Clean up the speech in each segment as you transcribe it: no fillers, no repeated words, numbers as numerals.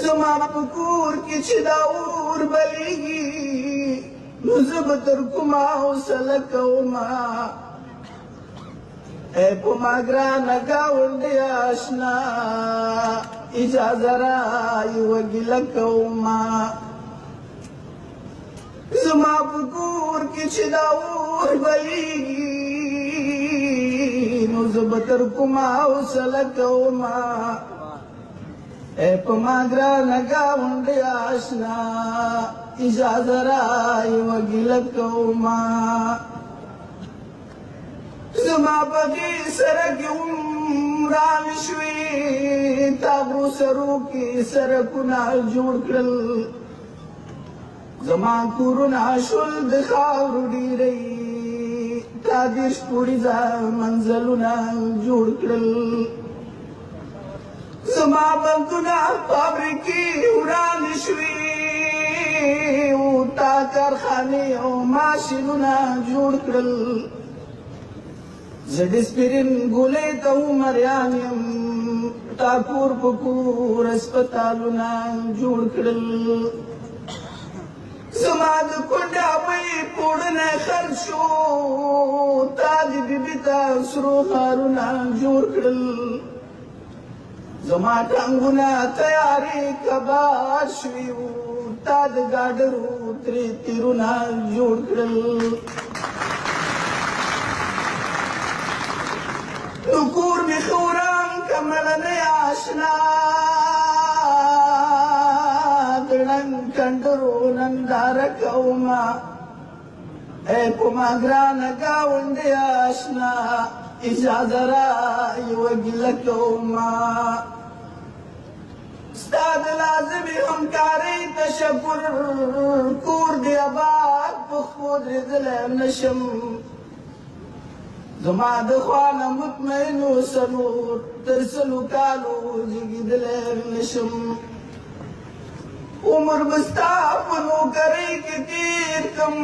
زما په کور کې چې دا اور بلیږي نو زه به تر کومه حوصله کومه ای په ما ګرانه ګاونډي اشنا اجازه رایوه ګیله کومه زما په کور کې چې دا اور بلیږي نو زه به تر کومه حوصله کومه ای په ما ګرانه ګاونډي اشنا اجازه رایوه ګیله کومه زما بغي سرک عمران شوي تابو سرو کې سرکونه جوړ کړل زما کورونه شول د خاورو ډیرې تا دېرش پوړیزه منزلونه جوړ کړل زما بندونه فابریکې وران شوي او تا کارخانې او ماشینونه جوړ کړل زه ډسپرین ګولۍ ته عمریان یم تا کور په کور هسپتالونه جوړ کړل زما د کونډه وی پوړنی خرڅ شو تا د بیبي ته سرو ښارونه جوړ کړل زما ټانګونه تیارې کباړ شوي وو تا د ګاډرو ترې تیرونه جوړ کړل نو کور مې ښه وران که مړنی اشنا د ړنګ کنډرو ننداره کومه ای په ما ګرانه ګاونډي اشنا اجازه رایوه ګیله کومه ستا د لازمې همکارۍ تشکر کور دې آباد په خپو درېدلی نشم زما د خوانه مطمئن اوسنور تر سلو کالو زیږېدلی نشم عمر به ستا په نوکرۍ کې تېر کړم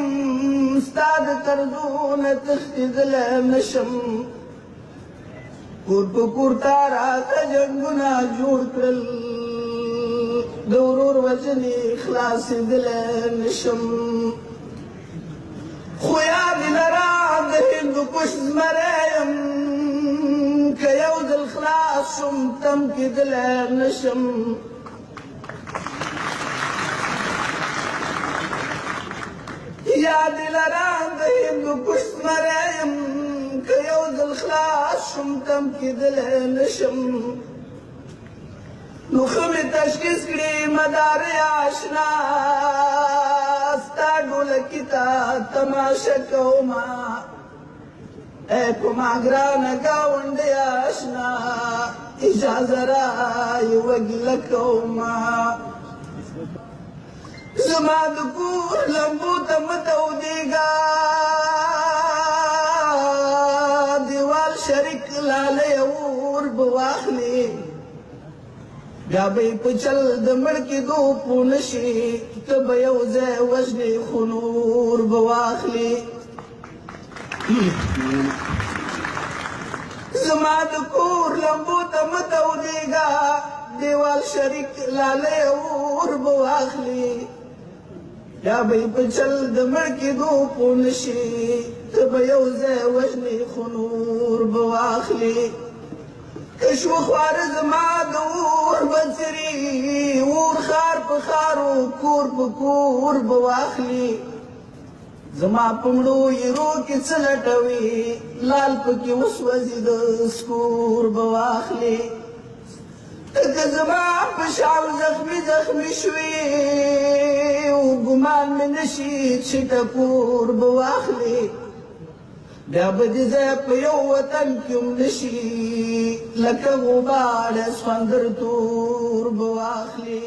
ستا د طرزو نه تښتېدلی نشم کور په کور تا راته جنګونه جوړ کړل د ورور وژنې خلاصېدلی نشم خو یاد لره د هندوکش زمری یم که یو ځل خلاص شم تم کېدلی نشم یاد لره د هندوکش زمری یم که یو ځل خلاص شم تم کېدلی نشم نو ښه مې تشخیص کړي مدارې اشنا ستا ډولکي ته تماشه کومه ای په ما ګرانه ګاونډي اشنا اجازه رایوه ګیله کومه زما د کور لمبو ته مه تودېږه دیوال شریک لالی اور به واخلي بیا به یې په چل د مړ کېدو پوه نه شي ته به یو ځای وژنې خو نور به واخلي زما د کور لمبو ته مه تودېږه دیوال شریک لالی اور به واخلي بیا به یې په چل د مړ کېدو پوه نه شي ته به یو ځای وژنې خو نور به واخلي کشو خواره زما د اور بڅري اور ښار په ښارو کور په کور به واخلي زما په مړو یرو کې څه لټوي لال پکې وسوځي د سکور به واخلي که زما په شال زخمي زخمي شوي او ګمان مې نشي چې ټکور به واخلي بیا به دې ځای په یو وطن کې هم نشي لکه غبار سخوندر تور به واخلي